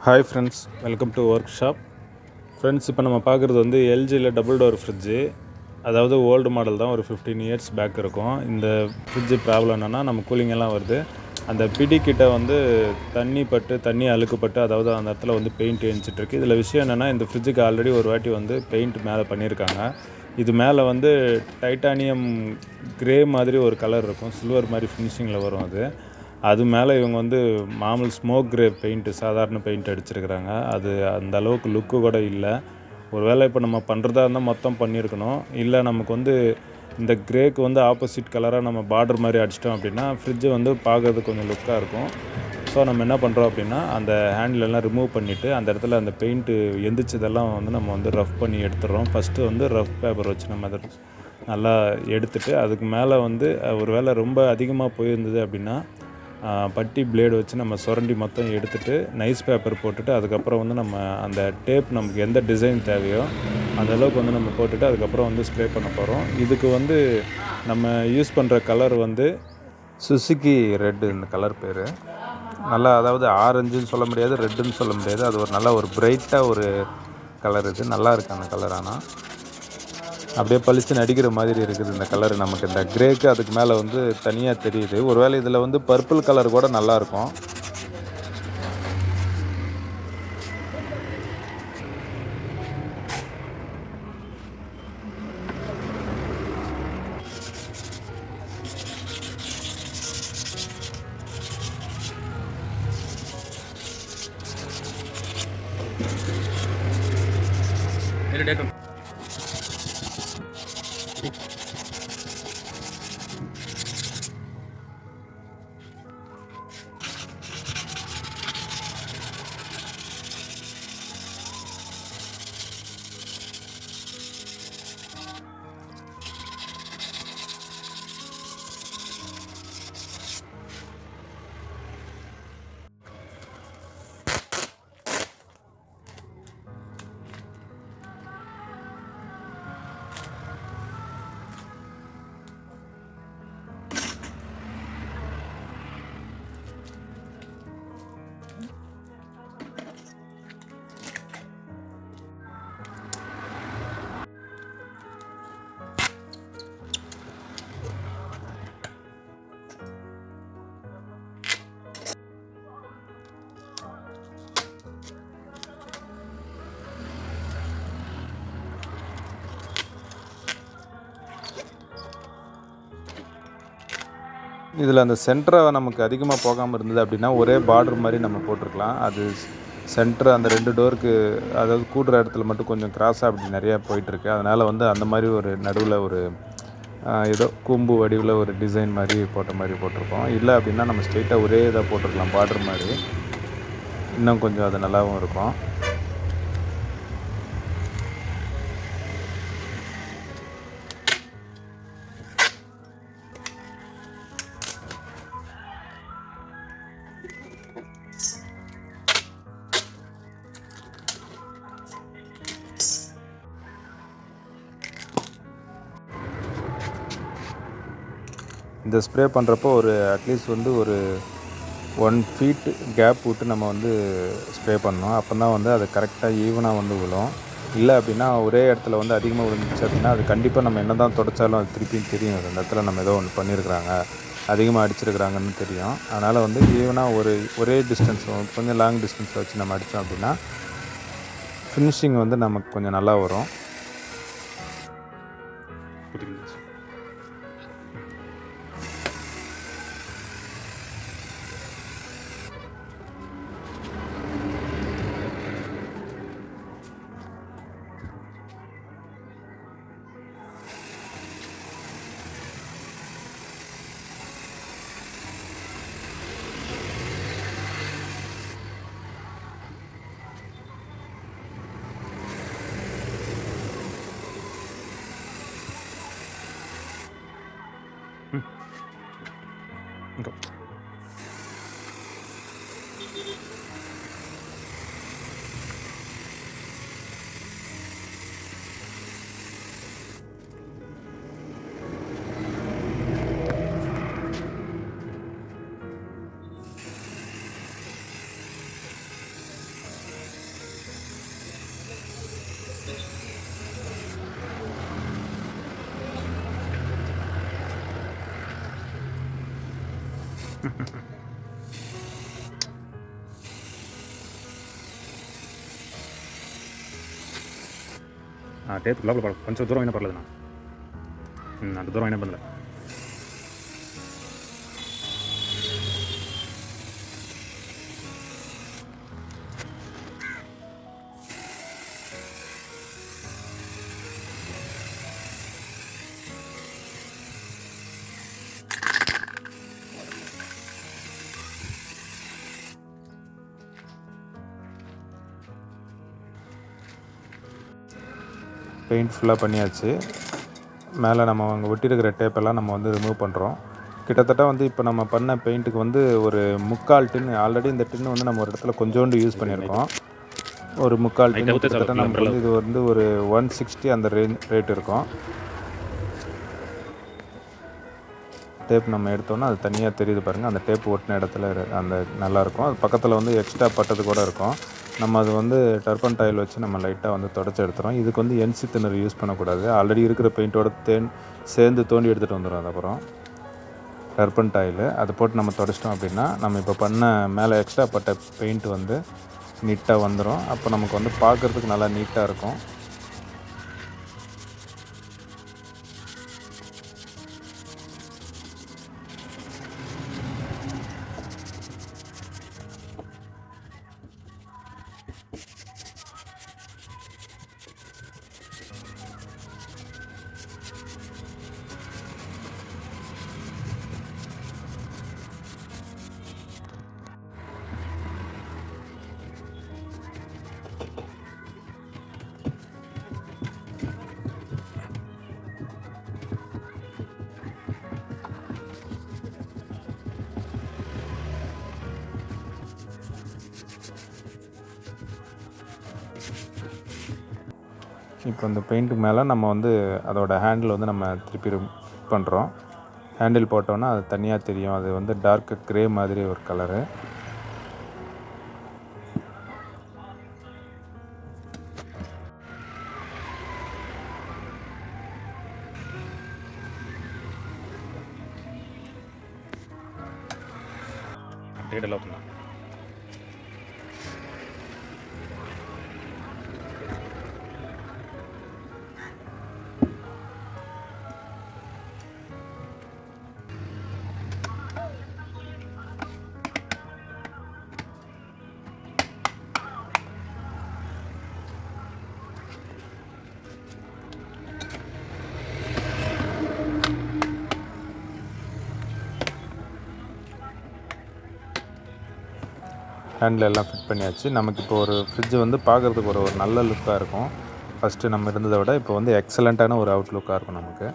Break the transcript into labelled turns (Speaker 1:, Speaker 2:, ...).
Speaker 1: Hi friends, welcome to work shop. Friends, இப்போ நம்ம பார்க்குறது வந்து எல்ஜியில் டபுள் டோர் ஃப்ரிட்ஜு. அதாவது ஓல்டு மாடல் தான், ஒரு 15 இயர்ஸ் பேக் இருக்கும். இந்த ஃப்ரிட்ஜு ப்ராப்ளம் என்னென்னா, நம்ம கூலிங்கெல்லாம் வருது. அந்த பிடிக்கிட்ட வந்து தண்ணி அழுக்குப்பட்டு, அதாவது அந்த இடத்துல வந்து பெயிண்ட் எரிஞ்சிட்ருக்கு. இதில் விஷயம் என்னென்னா, இந்த ஃப்ரிட்ஜுக்கு ஆல்ரெடி ஒரு வாட்டி வந்து பெயிண்ட் மேலே பண்ணியிருக்காங்க. இது மேலே வந்து டைட்டானியம் கிரே மாதிரி ஒரு கலர் இருக்கும், சில்வர் மாதிரி ஃபினிஷிங்கில் வரும். அது மேலே இவங்க வந்து மாமூல் ஸ்மோக் கிரே பெயிண்ட்டு, சாதாரண பெயிண்ட் அடிச்சிருக்கிறாங்க. அது அந்த அளவுக்கு லுக்கு கூட இல்லை. ஒரு வேளை இப்போ நம்ம பண்ணுறதா இருந்தால் மொத்தம் பண்ணியிருக்கணும். இல்லை நமக்கு வந்து இந்த கிரேக்கு வந்து ஆப்போசிட் கலராக நம்ம பார்டர் மாதிரி அடிச்சிட்டோம் அப்படின்னா ஃப்ரிட்ஜு வந்து பார்க்கறதுக்கு கொஞ்சம் லுக்காக இருக்கும். ஸோ நம்ம என்ன பண்ணுறோம் அப்படின்னா, அந்த ஹேண்டிலெல்லாம் ரிமூவ் பண்ணிவிட்டு அந்த இடத்துல அந்த பெயிண்ட்டு எந்திரிச்சதெல்லாம் வந்து நம்ம வந்து ரஃப் பண்ணி எடுத்துடுறோம். ஃபஸ்ட்டு வந்து ரஃப் பேப்பர் வச்சு நம்ம அதை நல்லா எடுத்துட்டு, அதுக்கு மேலே வந்து ஒரு வேளை ரொம்ப அதிகமாக போயிருந்தது அப்படின்னா பட்டி பிளேடு வச்சு நம்ம சுரண்டி மொத்தம் எடுத்துகிட்டு நைஸ் பேப்பர் போட்டுட்டு, அதுக்கப்புறம் வந்து நம்ம அந்த டேப் நமக்கு எந்த டிசைன் தேவையோ அந்த அளவுக்கு வந்து நம்ம போட்டுட்டு அதுக்கப்புறம் வந்து ஸ்ப்ரே பண்ண போகிறோம். இதுக்கு வந்து நம்ம யூஸ் பண்ணுற கலர் வந்து சுசுகி ரெட்டு, இந்த கலர் பேர். நல்லா, அதாவது ஆரஞ்சுன்னு சொல்ல முடியாது, ரெட்டுன்னு சொல்ல முடியாது. அது ஒரு நல்லா ஒரு பிரைட்டாக ஒரு கலர். இது நல்லா இருக்குது அந்த கலர். ஆனால் அப்படியே பளிச்சுன்னு அடிக்கிற மாதிரி இருக்குது இந்த கலர். நமக்கு இந்த கிரேக்கு அதுக்கு மேலே வந்து தனியாக தெரியுது. ஒருவேளை இதில் வந்து பர்பிள் கலர் கூட நல்லாயிருக்கும். இதில் அந்த சென்டரை நமக்கு அதிகமாக போகாமல் இருந்தது அப்படின்னா ஒரே பார்டர் மாதிரி நம்ம போட்டிருக்கலாம். அது சென்டர் அந்த 2 டோருக்கு, அதாவது கூடுற இடத்துல மட்டும் கொஞ்சம் கிராஸாக அப்படி நிறையா போயிட்டுருக்கு. அதனால் வந்து அந்த மாதிரி ஒரு நடுவில் ஒரு ஏதோ கூம்பு வடிவில் ஒரு டிசைன் மாதிரி போட்டிருக்கோம். இல்லை அப்படின்னா நம்ம ஸ்ட்ரெயிட்டாக ஒரே இதாக போட்டிருக்கலாம், பார்டர் மாதிரி. இன்னும் கொஞ்சம் அது நல்லாவும் இருக்கும். இந்த ஸ்ப்ரே பண்ணுறப்போ ஒரு அட்லீஸ்ட் வந்து ஒரு 1 ஃபீட் கேப் விட்டு நம்ம வந்து ஸ்ப்ரே பண்ணணும். அப்போ தான் வந்து அது கரெக்டாக ஈவனாக வந்து விழும். இல்லை அப்படின்னா ஒரே இடத்துல வந்து அதிகமாக விழுந்துச்சு அப்படின்னா அது கண்டிப்பாக நம்ம என்ன தான் தொடச்சாலும் அது திருப்பியும் தெரியும். அந்த இடத்துல நம்ம ஏதோ ஒன்று பண்ணியிருக்கிறாங்க, அதிகமாக அடிச்சிருக்கிறாங்கன்னு தெரியும். அதனால் வந்து ஈவனாக ஒரே டிஸ்டன்ஸ், கொஞ்சம் லாங் டிஸ்டன்ஸில் வச்சு நம்ம அடித்தோம் அப்படின்னா ஃபினிஷிங் வந்து நமக்கு கொஞ்சம் நல்லா வரும். டேப் லோக்கல் கொஞ்சம் தூரம் என்ன பரவாயில்லண்ணா. அந்த தூரம் என்ன பண்ணல. பெயிண்ட் ஃபுல்லாக பண்ணியாச்சு. மேலே நம்ம அங்கே ஒட்டியிருக்கிற டேப்பெல்லாம் நம்ம வந்து ரிமூவ் பண்ணுறோம். கிட்டத்தட்ட வந்து இப்போ நம்ம பண்ண பெயிண்ட்டுக்கு வந்து ஒரு 3/4 டின்னு. ஆல்ரெடி இந்த டின்னு வந்து நம்ம ஒரு இடத்துல கொஞ்சோண்டு யூஸ் பண்ணியிருக்கோம். ஒரு 3/4 டின்னு கிட்டத்தட்ட நமக்கு வந்து இது வந்து ஒரு 160 அந்த ரேட் இருக்கும். டேப் நம்ம எடுத்தோன்னா அது தனியாக தெரியுது பாருங்கள். அந்த டேப் ஒட்டின இடத்துல அந்த நல்லாயிருக்கும். அது பக்கத்தில் வந்து எக்ஸ்ட்ரா பட்டது கூட இருக்கும். நம்ம அது வந்து டர்பன்டைல் வச்சு நம்ம லைட்டாக வந்து தொடச்சி எடுத்துகிறோம். இதுக்கு வந்து என்சி தின்னர் யூஸ் பண்ணக்கூடாது. ஆல்ரெடி இருக்கிற பெயிண்ட்டோட சேர்ந்து தோண்டி எடுத்துகிட்டு வந்துடும். அதுக்கப்புறம் டர்பன்டைல் அதை போட்டு நம்ம தொடச்சிட்டோம் அப்படின்னா நம்ம இப்போ பண்ண மேலே எக்ஸ்ட்ரா பட்ட பெயிண்ட் வந்து நீட்டாக வந்துடும். அப்போ நமக்கு வந்து பார்க்குறதுக்கு நல்லா நீட்டாக இருக்கும். இப்போ இந்த பெயிண்ட்டுக்கு மேலே நம்ம வந்து அதோட ஹேண்டில் வந்து நம்ம திருப்பி பண்ணுறோம். ஹேண்டில் போட்டோன்னா அது தனியாக தெரியும். அது வந்து டார்க் க்ரே மாதிரி ஒரு கலரு. டேடெல்லாம் பண்ணலாம். ஹேண்டில் எல்லாம் ஃபிட் பண்ணியாச்சு. நமக்கு இப்போ ஒரு ஃப்ரிட்ஜ் வந்து பார்க்குறதுக்கு ஒரு நல்ல லுக்காக இருக்கும். ஃபஸ்ட்டு நம்ம இருந்ததை விட இப்போ வந்து எக்ஸலண்ட்டான ஒரு அவுட்லுக்காக இருக்கும் நமக்கு.